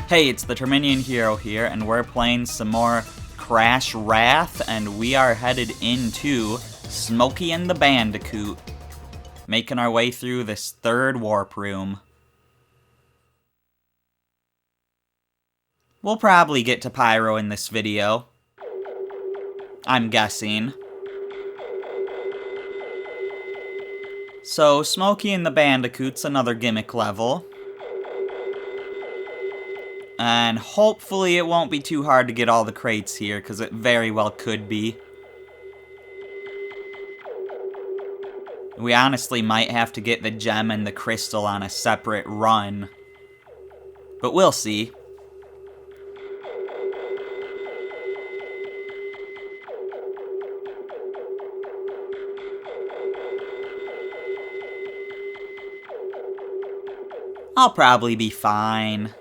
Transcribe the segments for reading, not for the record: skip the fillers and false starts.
Hey, it's the Terminian Hero here, and we're playing some more Crash Wrath, and we are headed into Smokey and the Bandicoot, making our way through this third warp room. We'll probably get to Pyro in this video. I'm guessing. So, Smokey and the Bandicoot's another gimmick level. And hopefully it won't be too hard to get all the crates here, because it very well could be. We honestly might have to get the gem and the crystal on a separate run. But we'll see. I'll probably be fine.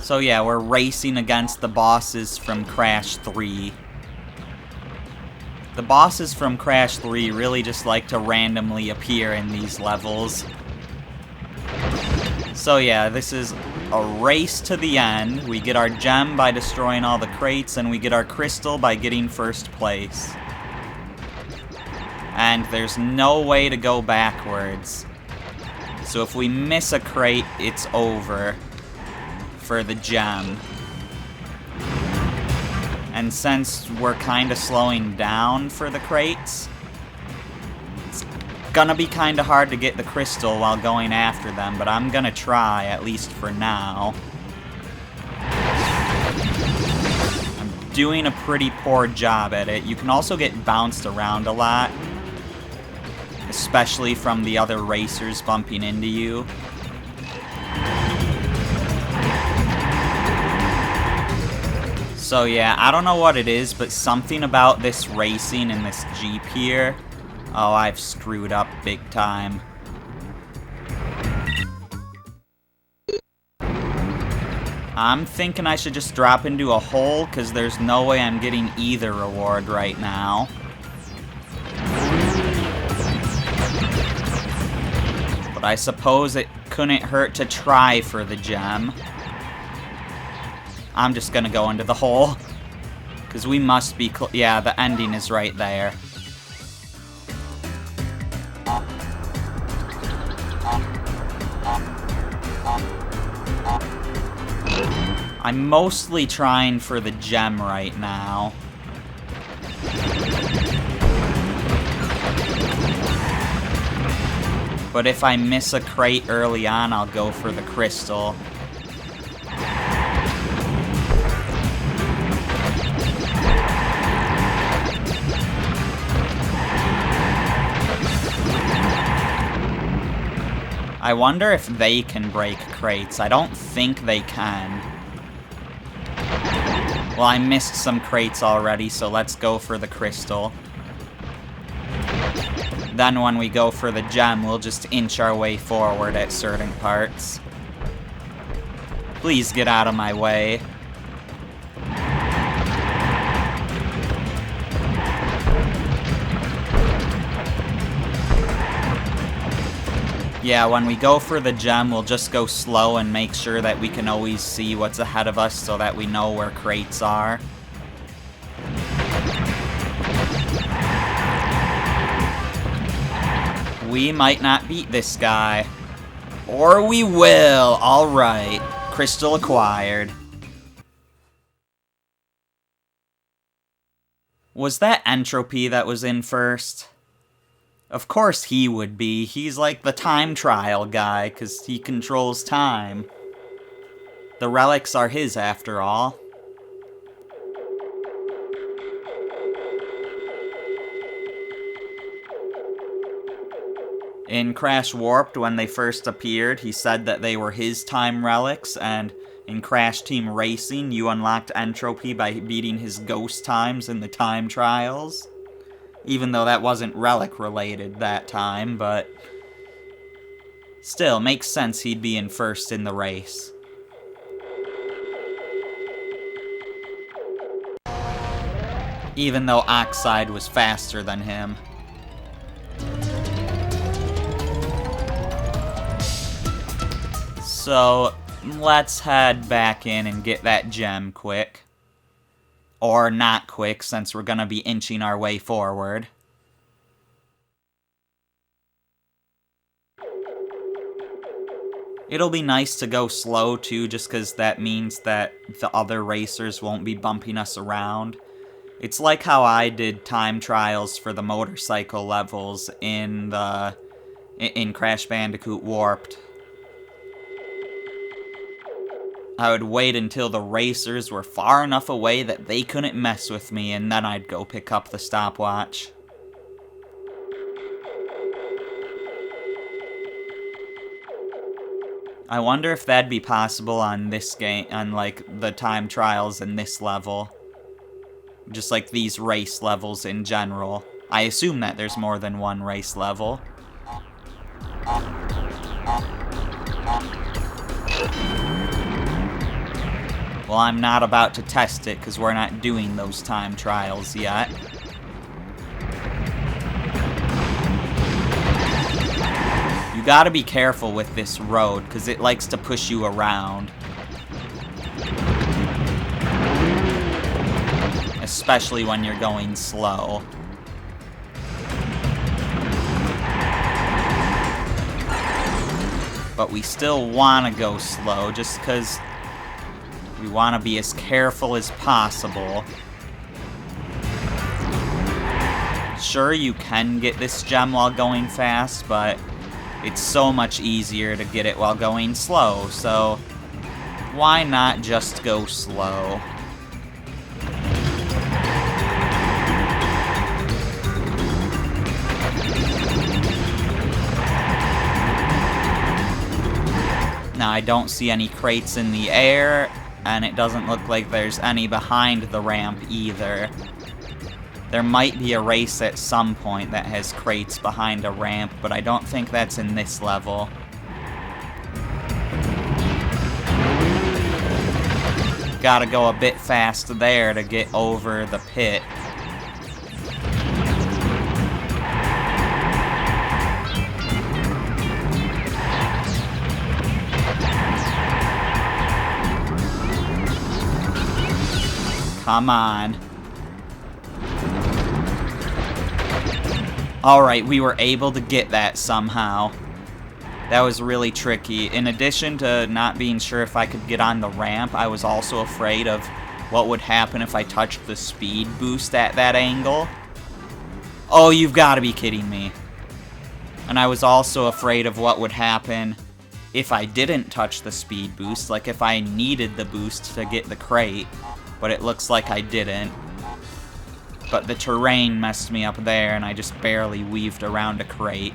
So yeah, we're racing against the bosses from Crash 3. The bosses from Crash 3 really just like to randomly appear in these levels. So yeah, this is a race to the end. We get our gem by destroying all the crates, and we get our crystal by getting first place. And there's no way to go backwards. So if we miss a crate, it's over for the gem. And since we're kind of slowing down for the crates, it's gonna be kind of hard to get the crystal while going after them, but I'm gonna try, at least for now. I'm doing a pretty poor job at it. You can also get bounced around a lot, especially from the other racers bumping into you. So yeah, I don't know what it is, but something about this racing and this Jeep here. Oh, I've screwed up big time. I'm thinking I should just drop into a hole, because there's no way I'm getting either reward right now. But I suppose it couldn't hurt to try for the gem. I'm just gonna go into the hole, because we must be yeah, the ending is right there. I'm mostly trying for the gem right now. But if I miss a crate early on, I'll go for the crystal. I wonder if they can break crates. I don't think they can. Well, I missed some crates already, so let's go for the crystal. Then when we go for the gem, we'll just inch our way forward at certain parts. Please get out of my way. Yeah, when we go for the gem, we'll just go slow and make sure that we can always see what's ahead of us so that we know where crates are. We might not beat this guy. Or we will! Alright. Crystal acquired. Was that Entropy that was in first? Of course he would be. He's like the time trial guy, because he controls time. The relics are his, after all. In Crash Warped, when they first appeared, he said that they were his time relics, and in Crash Team Racing, you unlocked Entropy by beating his ghost times in the time trials. Even though that wasn't relic related that time, but still, makes sense he'd be in first in the race. Even though Oxide was faster than him. So, let's head back in and get that gem quick. Or not quick, since we're gonna be inching our way forward. It'll be nice to go slow, too, just because that means that the other racers won't be bumping us around. It's like how I did time trials for the motorcycle levels in Crash Bandicoot Warped. I would wait until the racers were far enough away that they couldn't mess with me, and then I'd go pick up the stopwatch. I wonder if that'd be possible on this game, on like the time trials in this level. Just like these race levels in general. I assume that there's more than one race level. Well, I'm not about to test it because we're not doing those time trials yet. You gotta be careful with this road because it likes to push you around. Especially when you're going slow. But we still want to go slow just because we want to be as careful as possible. Sure, you can get this gem while going fast, but it's so much easier to get it while going slow, so why not just go slow? Now, I don't see any crates in the air, and it doesn't look like there's any behind the ramp either. There might be a race at some point that has crates behind a ramp, but I don't think that's in this level. Gotta go a bit fast there to get over the pit. Come on. Alright, we were able to get that somehow. That was really tricky. In addition to not being sure if I could get on the ramp, I was also afraid of what would happen if I touched the speed boost at that angle. Oh, you've got to be kidding me. And I was also afraid of what would happen if I didn't touch the speed boost, like if I needed the boost to get the crate. But it looks like I didn't. But the terrain messed me up there, and I just barely weaved around a crate.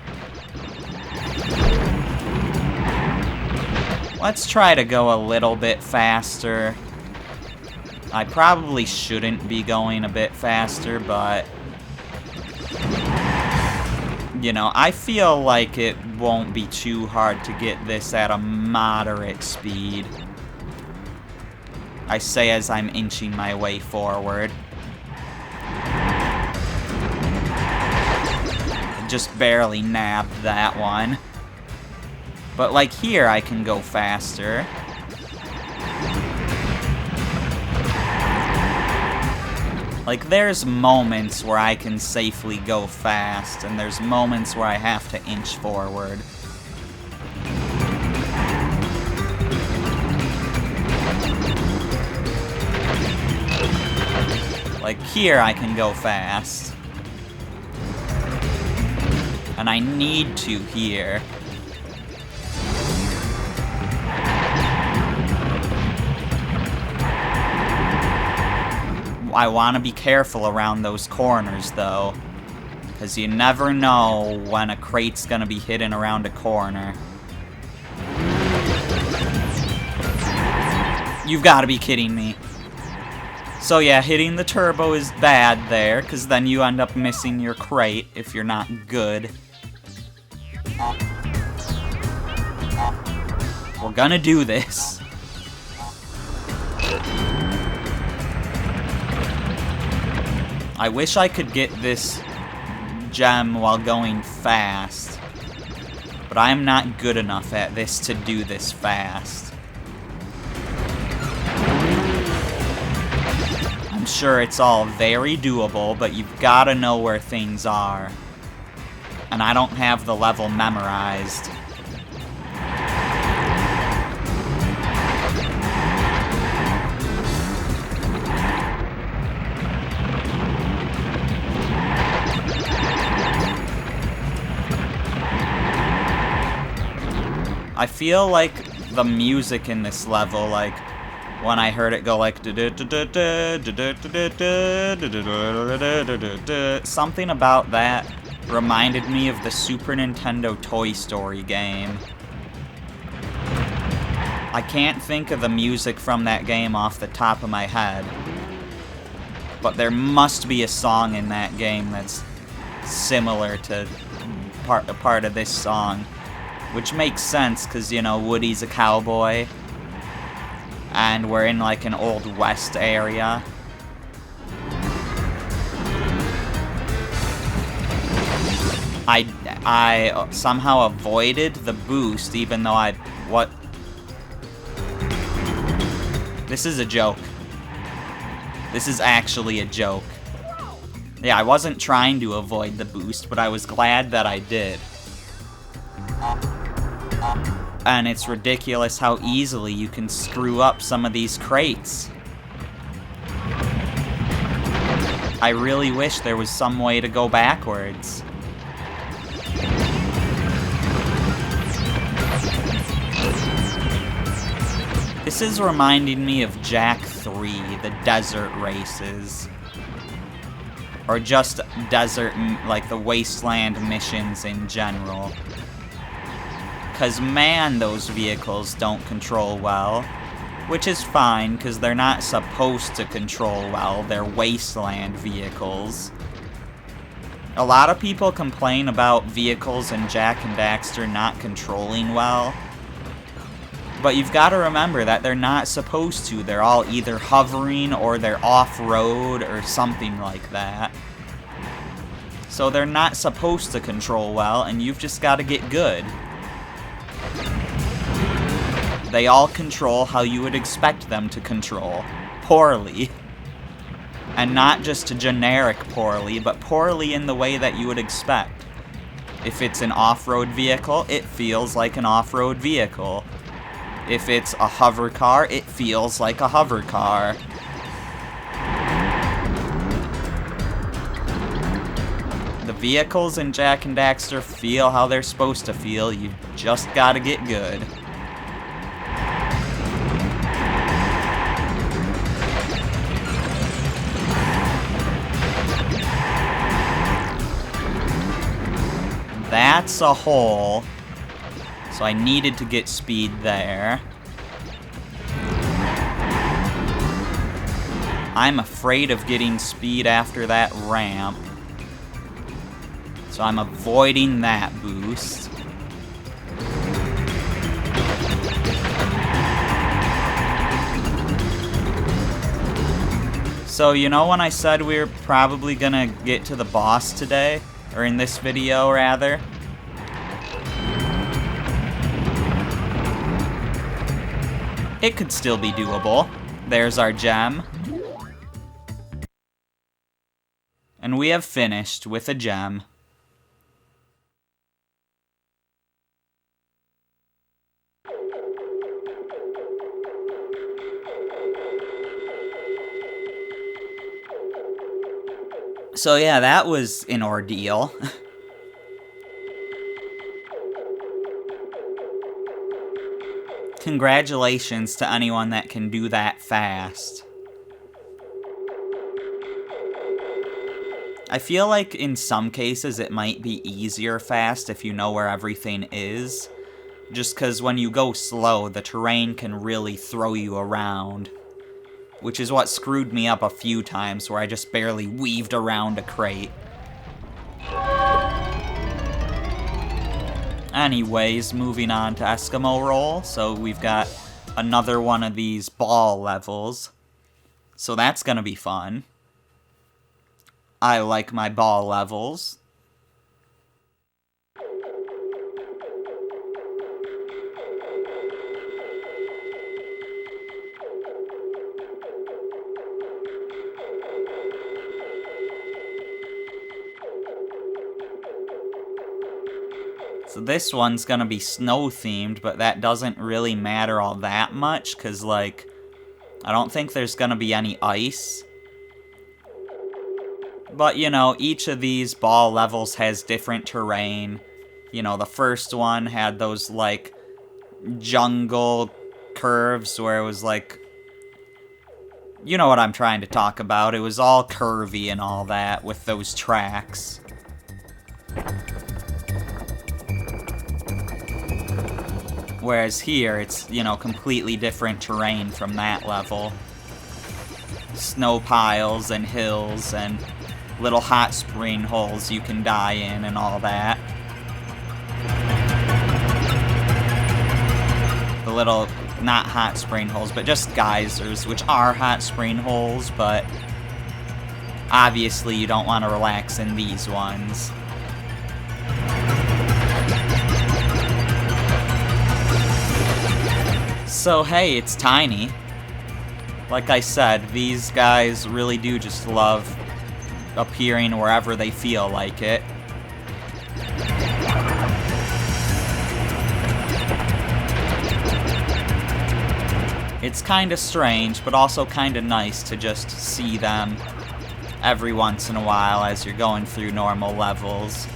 Let's try to go a little bit faster. I probably shouldn't be going a bit faster, but you know, I feel like it won't be too hard to get this at a moderate speed. I say as I'm inching my way forward. Just barely nabbed that one. But like here, I can go faster. Like there's moments where I can safely go fast, and there's moments where I have to inch forward. Like here, I can go fast. And I need to here. I want to be careful around those corners, though. Because you never know when a crate's going to be hidden around a corner. You've got to be kidding me. So yeah, hitting the turbo is bad there, because then you end up missing your crate if you're not good. We're gonna do this. I wish I could get this gem while going fast. But I'm not good enough at this to do this fast. I'm sure it's all very doable, but you've got to know where things are. And I don't have the level memorized. I feel like the music in this level, like, when I heard it go like something about that reminded me of the Super Nintendo Toy Story game. I can't think of the music from that game off the top of my head, but there must be a song in that game that's similar to part of this song. Which makes sense, because, you know, Woody's a cowboy. And we're in, like, an Old West area. I somehow avoided the boost, even though what? This is a joke. This is actually a joke. Yeah, I wasn't trying to avoid the boost, but I was glad that I did. And it's ridiculous how easily you can screw up some of these crates. I really wish there was some way to go backwards. This is reminding me of Jak 3, the desert races. Or just desert, like the wasteland missions in general. Because, man, those vehicles don't control well. Which is fine, because they're not supposed to control well. They're wasteland vehicles. A lot of people complain about vehicles in Jak and Daxter not controlling well. But you've got to remember that they're not supposed to. They're all either hovering or they're off-road or something like that. So they're not supposed to control well, and you've just got to get good. They all control how you would expect them to control. Poorly. And not just generic poorly, but poorly in the way that you would expect. If it's an off-road vehicle, it feels like an off-road vehicle. If it's a hover car, it feels like a hover car. The vehicles in Jak and Daxter feel how they're supposed to feel. You've just got to get good. That's a hole, so I needed to get speed there. I'm afraid of getting speed after that ramp, so I'm avoiding that boost. So, you know when I said we were probably gonna get to the boss today? Or in this video, rather. It could still be doable. There's our gem. And we have finished with a gem. So yeah, that was an ordeal. Congratulations to anyone that can do that fast. I feel like in some cases it might be easier fast if you know where everything is. Just because when you go slow, the terrain can really throw you around. Which is what screwed me up a few times, where I just barely weaved around a crate. Anyways, moving on to Eskimo Roll. So we've got another one of these ball levels. So that's gonna be fun. I like my ball levels. So this one's gonna be snow-themed, but that doesn't really matter all that much, because, like, I don't think there's gonna be any ice. But, you know, each of these ball levels has different terrain. You know, the first one had those, like, jungle curves where it was, like... You know what I'm trying to talk about. It was all curvy and all that with those tracks. Whereas here, it's, you know, completely different terrain from that level. Snow piles and hills and little hot spring holes you can die in and all that. The little, not hot spring holes, but just geysers, which are hot spring holes, but obviously you don't want to relax in these ones. So hey, it's tiny. Like I said, these guys really do just love appearing wherever they feel like it. It's kinda strange, but also kinda nice to just see them every once in a while as you're going through normal levels.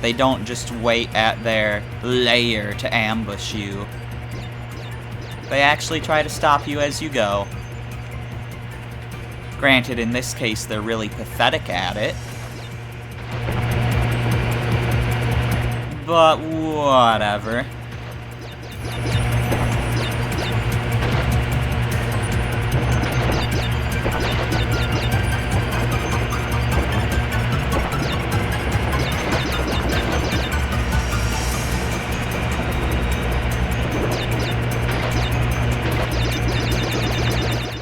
They don't just wait at their lair to ambush you. They actually try to stop you as you go. Granted, in this case, they're really pathetic at it. But whatever.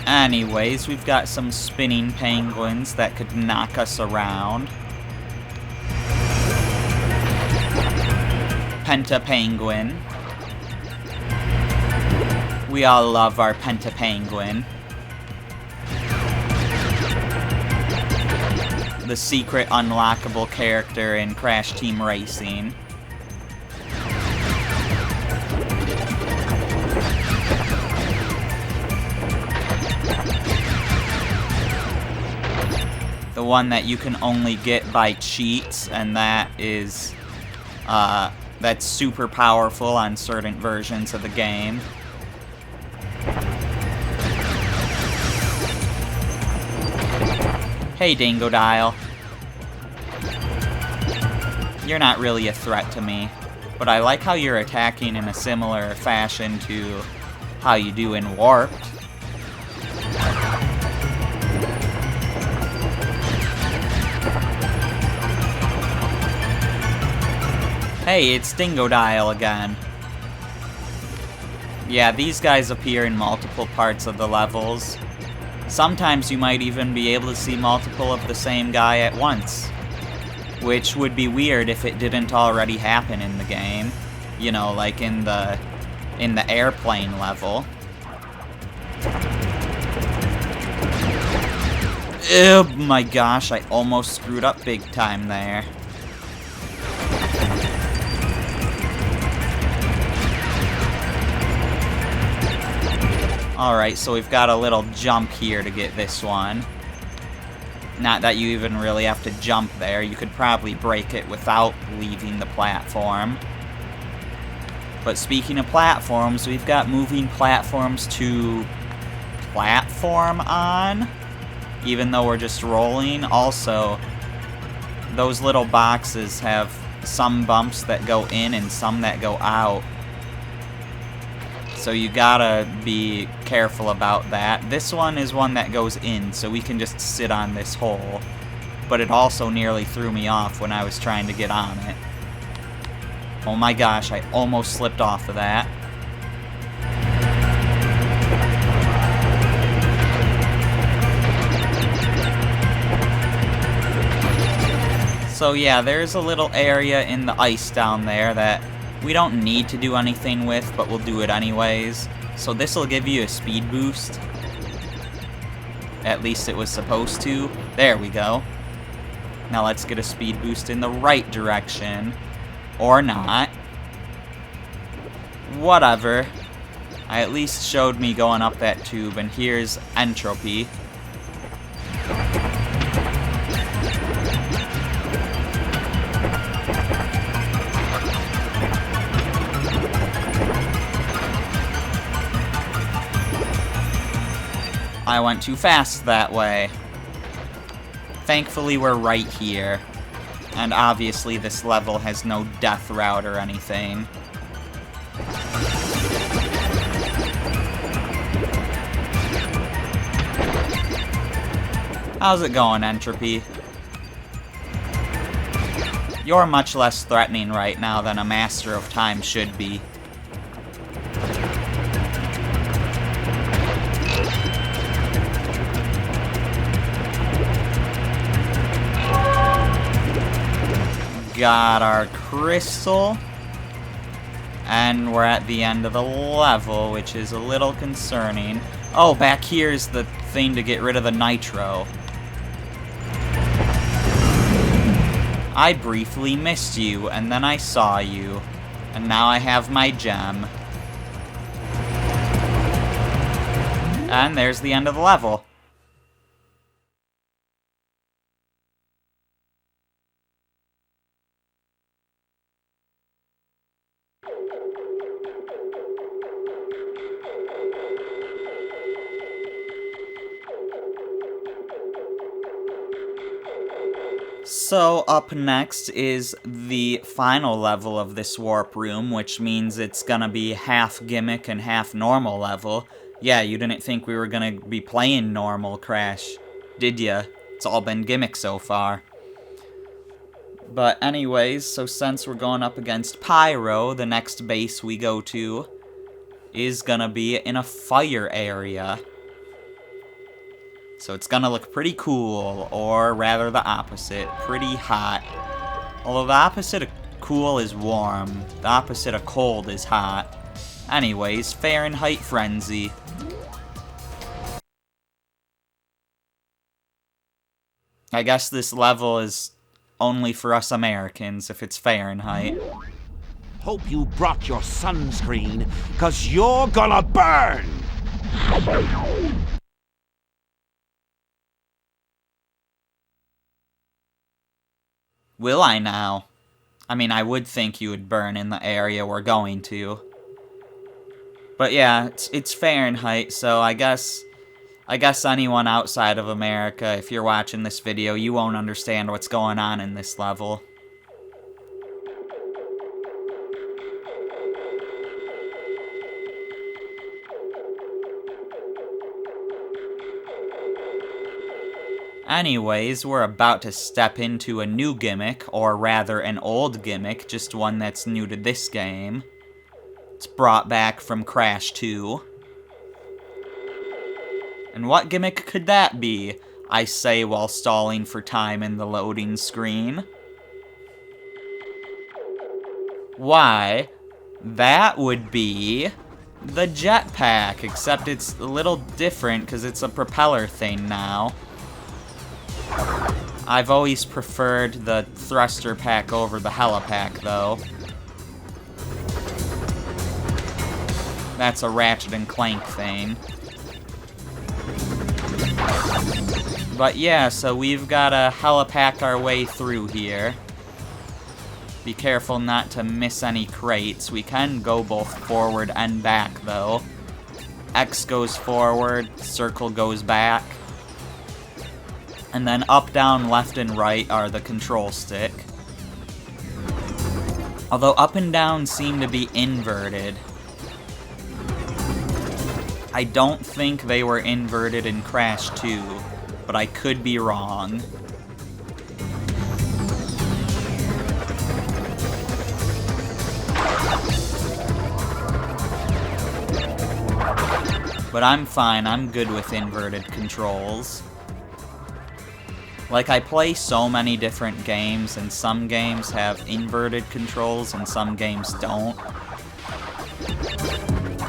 Anyways, we've got some spinning penguins that could knock us around. Penta penguin. We all love our Penta penguin. The secret unlockable character in Crash Team Racing. The one that you can only get by cheats, and that is, that's super powerful on certain versions of the game. Hey, Dingodile. You're not really a threat to me, but I like how you're attacking in a similar fashion to how you do in Warped. Hey, it's Dingodile again. Yeah, these guys appear in multiple parts of the levels. Sometimes you might even be able to see multiple of the same guy at once. Which would be weird if it didn't already happen in the game. You know, like in the airplane level. Oh my gosh, I almost screwed up big time there. Alright, so we've got a little jump here to get this one. Not that you even really have to jump there. You could probably break it without leaving the platform. But speaking of platforms, we've got moving platforms to platform on, even though we're just rolling. Also, those little boxes have some bumps that go in and some that go out. So you gotta be careful about that. This one is one that goes in, so we can just sit on this hole. But it also nearly threw me off when I was trying to get on it. Oh my gosh, I almost slipped off of that. So yeah, there's a little area in the ice down there that we don't need to do anything with, but we'll do it anyways. So this will give you a speed boost. At least it was supposed to. There we go. Now let's get a speed boost in the right direction. Or not. Whatever. I at least showed me going up that tube, and here's Entropy. I went too fast that way. Thankfully, we're right here. And obviously, this level has no death route or anything. How's it going, Entropy? You're much less threatening right now than a Master of Time should be. Got our crystal. And we're at the end of the level, which is a little concerning. Oh, back here's the thing to get rid of the nitro. I briefly missed you, and then I saw you. And now I have my gem. And there's the end of the level. So, up next is the final level of this warp room, which means it's gonna be half gimmick and half normal level. Yeah, you didn't think we were gonna be playing normal, Crash, did ya? It's all been gimmick so far. But anyways, so since we're going up against Pyro, the next base we go to is gonna be in a fire area. So it's gonna look pretty cool, or rather the opposite, pretty hot. Although the opposite of cool is warm, the opposite of cold is hot. Anyways, Fahrenheit Frenzy. I guess this level is only for us Americans if it's Fahrenheit. Hope you brought your sunscreen, 'cause you're gonna burn! Will I now? I mean, I would think you would burn in the area we're going to. But yeah, it's Fahrenheit, so I guess anyone outside of America, if you're watching this video, you won't understand what's going on in this level. Anyways, we're about to step into a new gimmick, or rather an old gimmick, just one that's new to this game. It's brought back from Crash 2. And what gimmick could that be? I say while stalling for time in the loading screen. Why, that would be the jetpack, except it's a little different because it's a propeller thing now. I've always preferred the thruster pack over the helipack, though. That's a Ratchet and Clank thing. But yeah, so we've gotta helipack our way through here. Be careful not to miss any crates. We can go both forward and back, though. X goes forward, circle goes back. And then up, down, left, and right are the control stick. Although up and down seem to be inverted. I don't think they were inverted in Crash 2, but I could be wrong. But I'm fine, I'm good with inverted controls. Like, I play so many different games, and some games have inverted controls, and some games don't.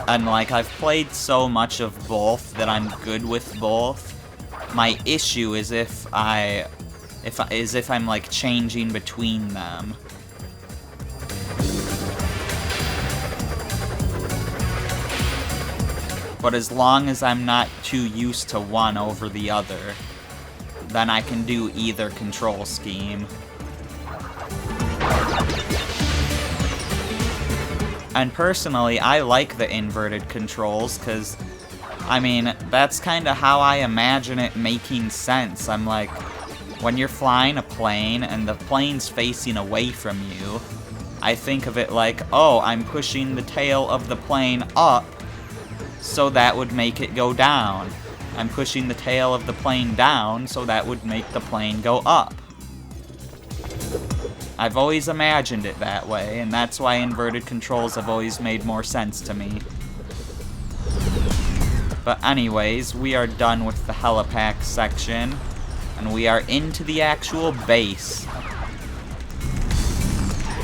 And, like, I've played so much of both that I'm good with both. My issue is if I'm, like, changing between them. But as long as I'm not too used to one over the other, then I can do either control scheme. And personally, I like the inverted controls, because, I mean, that's kind of how I imagine it making sense. I'm like, when you're flying a plane and the plane's facing away from you, I think of it like, oh, I'm pushing the tail of the plane up, so that would make it go down. I'm pushing the tail of the plane down, so that would make the plane go up. I've always imagined it that way, and that's why inverted controls have always made more sense to me. But anyways, we are done with the helipack section, and we are into the actual base.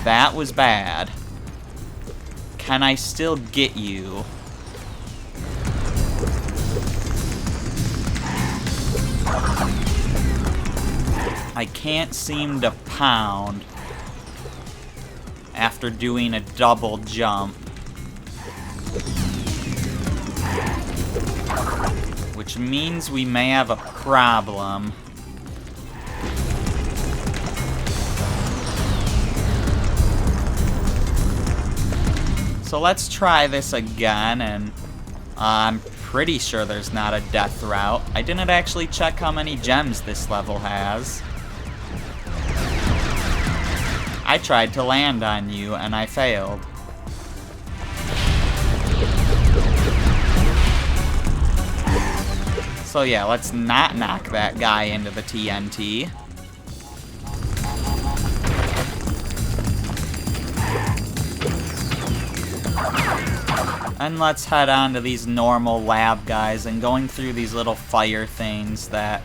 That was bad. Can I still get you? I can't seem to pound after doing a double jump. Which means we may have a problem. So let's try this again, and I'm pretty sure there's not a death route. I didn't actually check how many gems this level has. I tried to land on you, and I failed. So yeah, let's not knock that guy into the TNT. And let's head on to these normal lab guys, and going through these little fire things that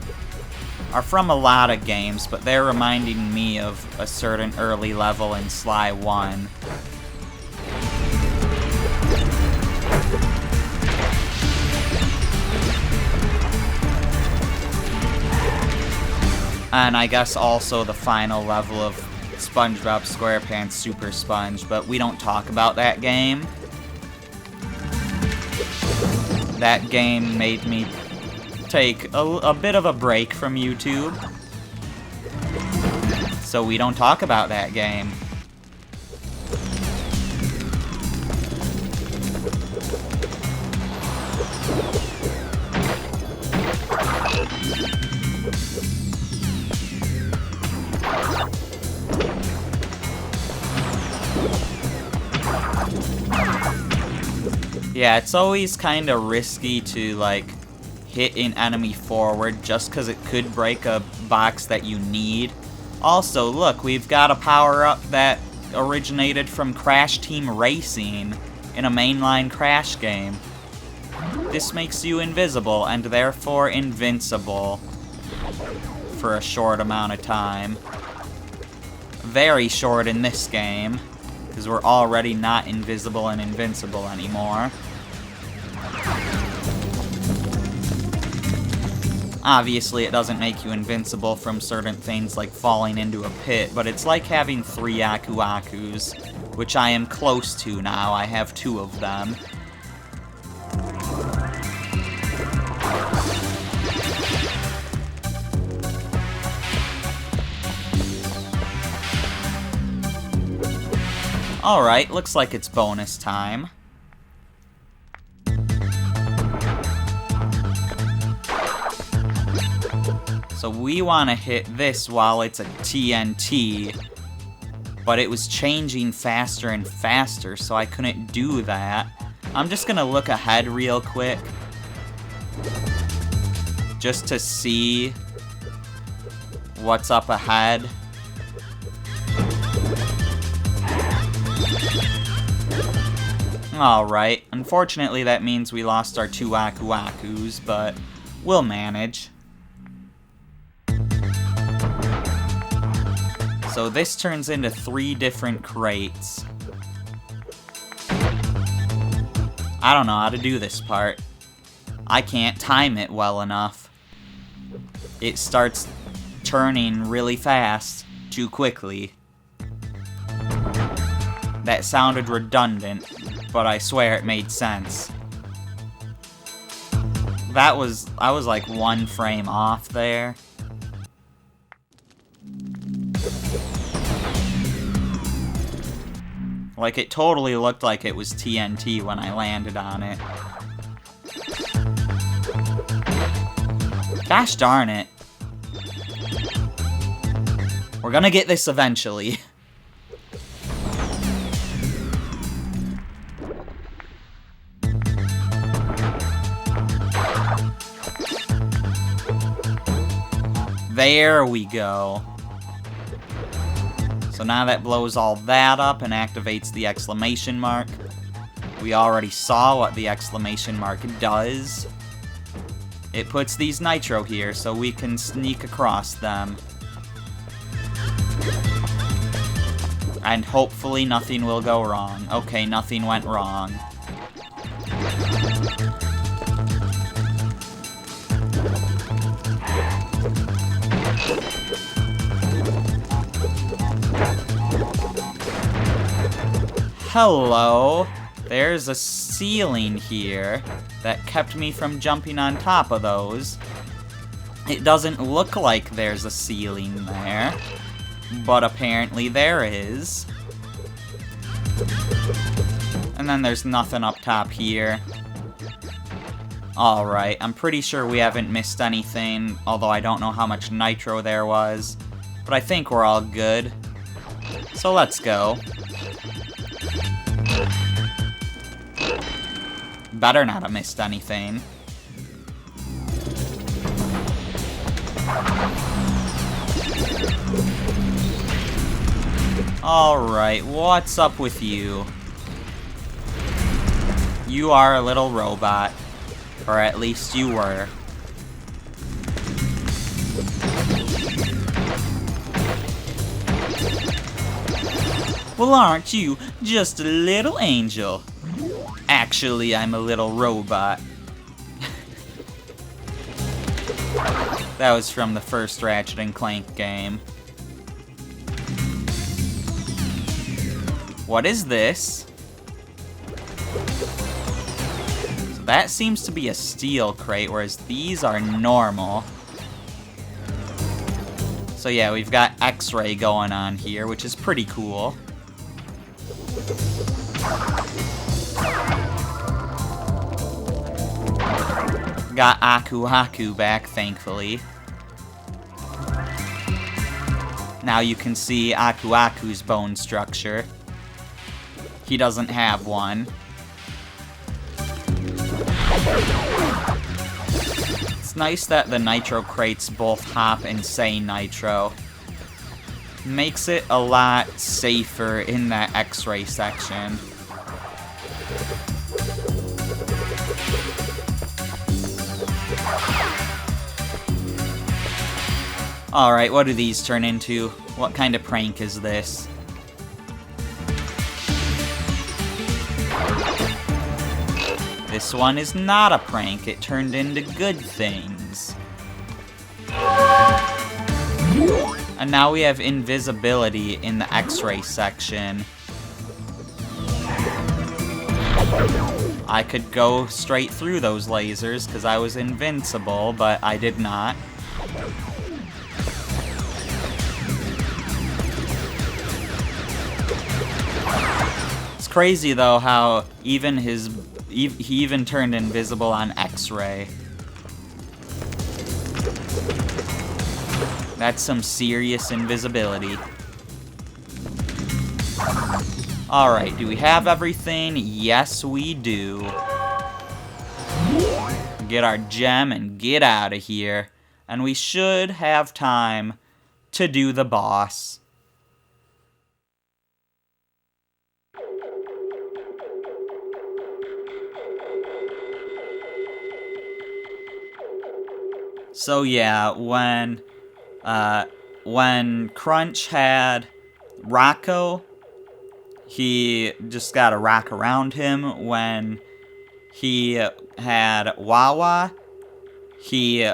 are from a lot of games, but they're reminding me of a certain early level in Sly 1. And I guess also the final level of SpongeBob SquarePants Super Sponge, but we don't talk about that game. That game made me take a bit of a break from YouTube, so we don't talk about that game. Yeah, it's always kind of risky to, like, hit an enemy forward just because it could break a box that you need. Also, look, we've got a power-up that originated from Crash Team Racing in a mainline Crash game. This makes you invisible and therefore invincible for a short amount of time. Very short in this game, because we're already not invisible and invincible anymore. Obviously, it doesn't make you invincible from certain things like falling into a pit, but it's like having 3 Aku Akus, which I am close to now. I have 2 of them. Alright, looks like it's bonus time. So we want to hit this while it's a TNT, but it was changing faster and faster, so I couldn't do that. I'm just gonna look ahead real quick, just to see what's up ahead. Alright, unfortunately that means we lost our 2 Aku Akus, but we'll manage. So this turns into 3 different crates. I don't know how to do this part. I can't time it well enough. It starts turning really fast, too quickly. That sounded redundant, but I swear it made sense. I was like 1 frame off there. Like, it totally looked like it was TNT when I landed on it. Gosh darn it. We're gonna get this eventually. There we go. So now that blows all that up and activates the exclamation mark. We already saw what the exclamation mark does. It puts these nitro here so we can sneak across them. And hopefully nothing will go wrong. Okay, nothing went wrong. Hello. There's a ceiling here that kept me from jumping on top of those. It doesn't look like there's a ceiling there, but apparently there is. And then there's nothing up top here. Alright, I'm pretty sure we haven't missed anything, although I don't know how much nitro there was. But I think we're all good. So let's go. Better not have missed anything. Alright, what's up with you? You are a little robot. Or at least you were. Well, aren't you just a little angel? Actually, I'm a little robot. That was from the first Ratchet and Clank game. What is this? So that seems to be a steel crate, whereas these are normal. So yeah, we've got X-ray going on here, which is pretty cool. Got Aku Aku back, thankfully. Now you can see Aku Aku's bone structure. He doesn't have one. It's nice that the nitro crates both hop and say nitro. Makes it a lot safer in that X-ray section. Alright, what do these turn into? What kind of prank is this? This one is not a prank, it turned into good things. And now we have invisibility in the X-ray section. I could go straight through those lasers because I was invincible, but I did not. It's crazy though how even he even turned invisible on X-ray. That's some serious invisibility. Alright, do we have everything? Yes, we do. Get our gem and get out of here. And we should have time to do the boss. So yeah, when Crunch had Rocco, he just got a rock around him. When he had Wawa, he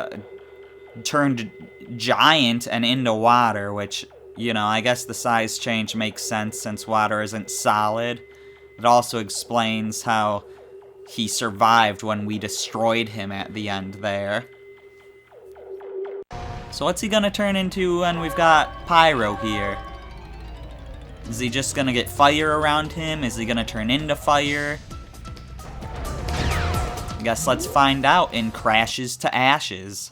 turned giant and into water, which, you know, I guess the size change makes sense since water isn't solid. It also explains how he survived when we destroyed him at the end there. So what's he gonna turn into when we've got Pyro here? Is he just gonna get fire around him? Is he gonna turn into fire? I guess let's find out in Crashes to Ashes.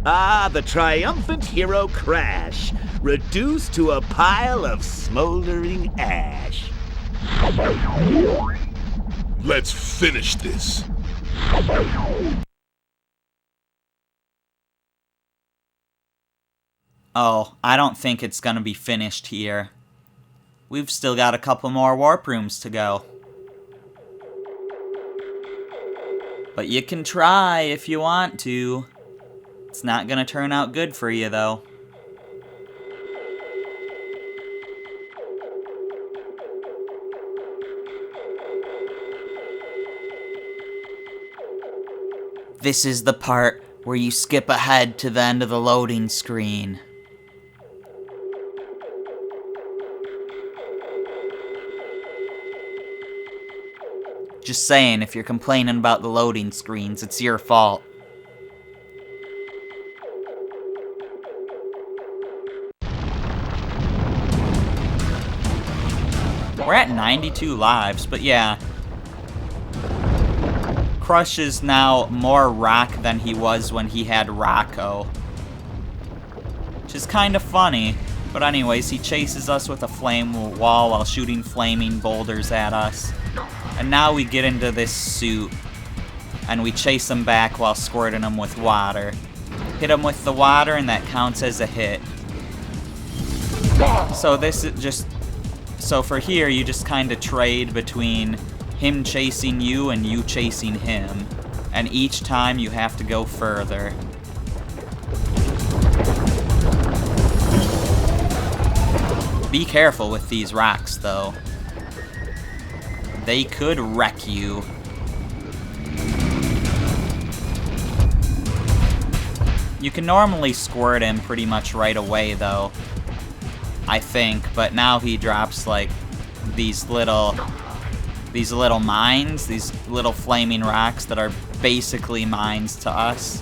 Ah, the triumphant hero Crash, reduced to a pile of smoldering ash. Let's finish this. Oh, I don't think it's gonna be finished here. We've still got a couple more warp rooms to go. But you can try if you want to. It's not gonna turn out good for you, though. This is the part where you skip ahead to the end of the loading screen. Just saying, if you're complaining about the loading screens, it's your fault. We're at 92 lives, but yeah. Crush is now more rock than he was when he had Rocco. Which is kind of funny. But anyways, he chases us with a flame wall while shooting flaming boulders at us. And now we get into this suit. And we chase him back while squirting him with water. Hit him with the water and that counts as a hit. So this is just... So for here, you just kind of trade between him chasing you and you chasing him. And each time you have to go further. Be careful with these rocks, though. They could wreck you. You can normally squirt him pretty much right away, though. I think, but now he drops like these little mines, these little flaming rocks that are basically mines to us.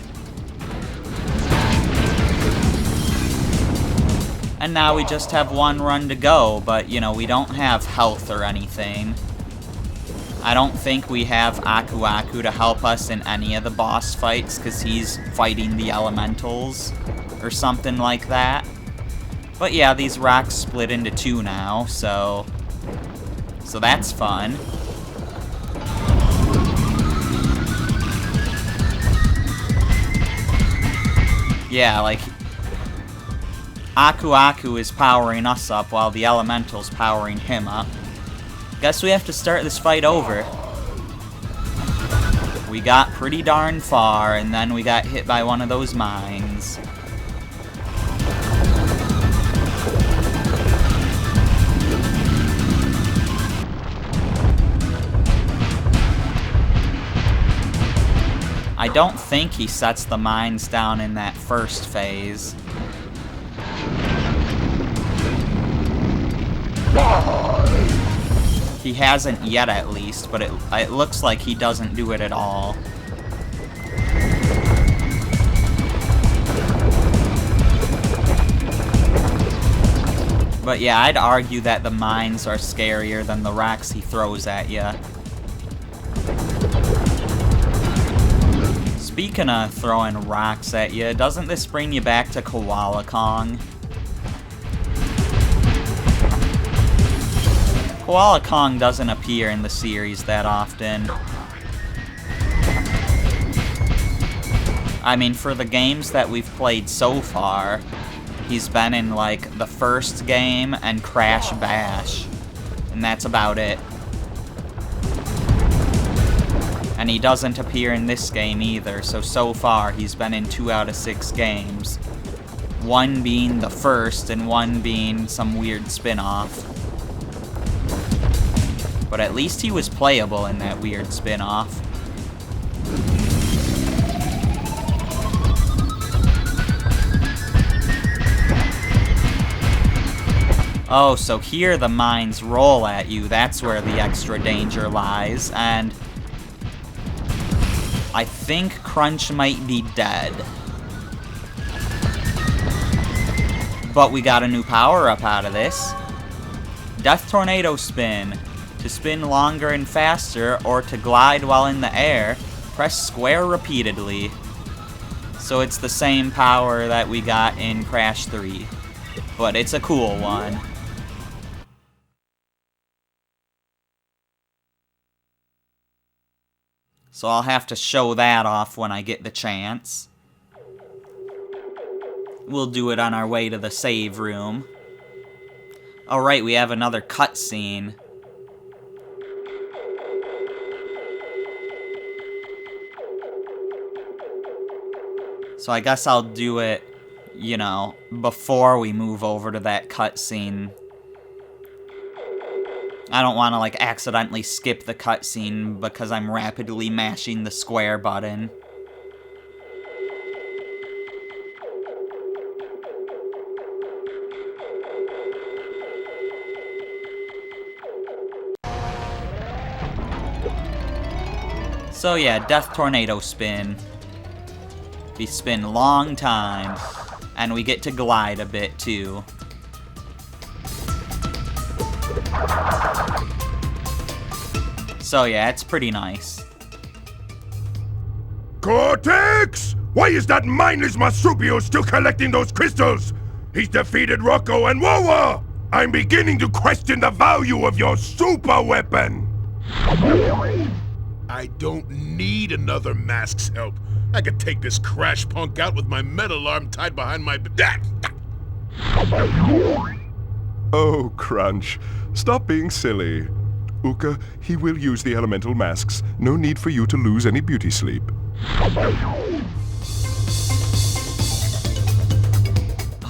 And now we just have one run to go, but you know, we don't have health or anything. I don't think we have Aku Aku to help us in any of the boss fights because he's fighting the elementals or something like that. But yeah, these rocks split into two now, so that's fun. Yeah, like, Aku Aku is powering us up while the elemental's powering him up. Guess we have to start this fight over. We got pretty darn far, and then we got hit by one of those mines. I don't think he sets the mines down in that first phase. He hasn't yet, at least, but it looks like he doesn't do it at all. But yeah, I'd argue that the mines are scarier than the rocks he throws at you. Speaking of throwing rocks at you, doesn't this bring you back to Koala Kong? Koala Kong doesn't appear in the series that often. I mean, for the games that we've played so far, he's been in, like, the first game and Crash Bash. And that's about it. And he doesn't appear in this game either, so far he's been in 2 out of 6 games. One being the first, and one being some weird spin-off. But at least he was playable in that weird spin-off. Oh, so here the mines roll at you. That's where the extra danger lies. And I think Crunch might be dead. But we got a new power-up out of this. Death Tornado Spin. To spin longer and faster, or to glide while in the air, press square repeatedly. So it's the same power that we got in Crash 3. But it's a cool one. So I'll have to show that off when I get the chance. We'll do it on our way to the save room. Alright, we have another cutscene. So I guess I'll do it, you know, before we move over to that cutscene. I don't want to, like, accidentally skip the cutscene because I'm rapidly mashing the square button. So yeah, Death Tornado Spin. We spin long time, and we get to glide a bit too. So yeah, it's pretty nice. Cortex! Why is that mindless Marsupio still collecting those crystals? He's defeated Rocco and Wawa! I'm beginning to question the value of your super weapon! I don't need another mask's help. I could take this Crash punk out with my metal arm tied behind my back. Oh, Crunch. Stop being silly. Uka, he will use the elemental masks. No need for you to lose any beauty sleep.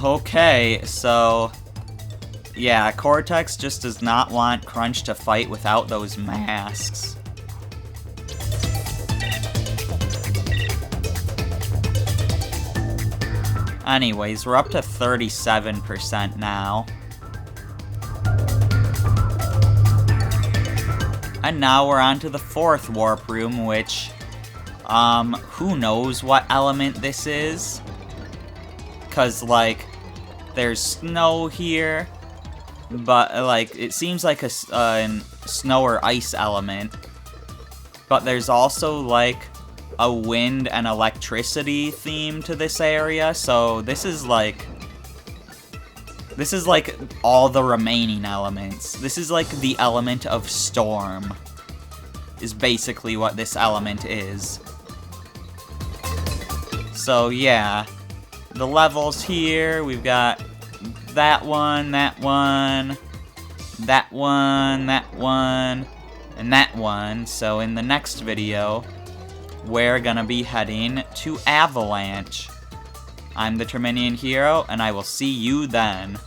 Okay, so... yeah, Cortex just does not want Crunch to fight without those masks. Anyways, we're up to 37% now. And now we're on to the fourth warp room, which, who knows what element this is? 'Cause, like, there's snow here, but, like, it seems like a snow or ice element. But there's also, like, a wind and electricity theme to this area, so this is like all the remaining elements. This is like the element of storm, is basically what this element is. So yeah, the levels here, we've got that one, that one, that one, that one, and that one. So in the next video, we're gonna be heading to Avalanche. I'm the Terminian Hero, and I will see you then.